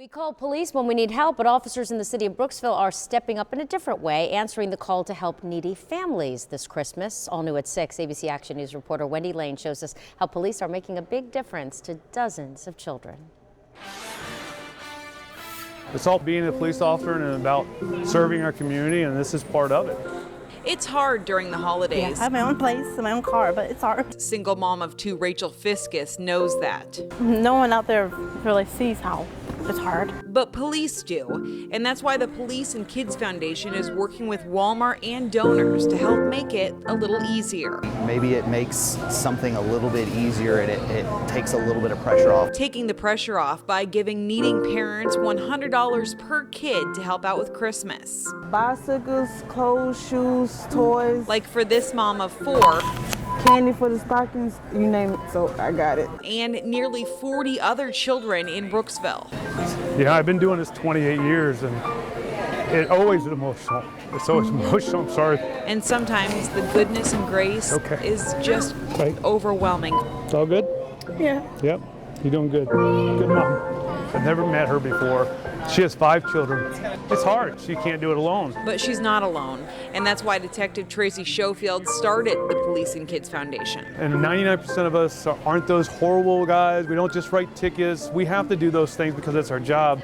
We call police when we need help, but officers in the city of Brooksville are stepping up in a different way, answering the call to help needy families this Christmas. All new at 6, ABC Action News reporter Wendy Lane shows us how police are making a big difference to dozens of children. It's all being a police officer and about serving our community, and this is part of it. It's hard during the holidays. I have my own place and my own car, but it's hard. Single mom of 2 Rachel Fiscus knows that. No one out there really sees how it's hard. But police do, and that's why the Police and Kids Foundation is working with Walmart and donors to help make it a little easier. Maybe it makes something a little bit easier and it takes a little bit of pressure off. Taking the pressure off by giving needing parents $100 per kid to help out with Christmas. Bicycles, clothes, shoes, toys. Like for this mom of 4. Candy for the stockings, you name it, so I got it. And nearly 40 other children in Brooksville. Yeah, I've been doing this 28 years, and it always is emotional. It's always emotional, I'm sorry. And sometimes the goodness and grace is just overwhelming. It's all good? Yeah. Yep, you're doing good. Good mom. I've never met her before. She has 5 children. It's hard. She can't do it alone. But she's not alone, and that's why Detective Tracy Schofield started the Police and Kids Foundation. And 99% of us aren't those horrible guys. We don't just write tickets. We have to do those things because it's our job.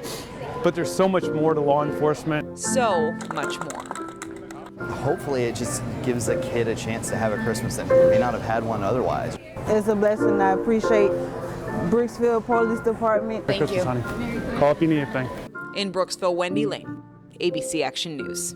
But there's so much more to law enforcement. So much more. Hopefully it just gives a kid a chance to have a Christmas that may not have had one otherwise. It's a blessing. I appreciate Brooksville Police Department. Thank you. Honey. Call if you need anything. In Brooksville, Wendy Lane, ABC Action News.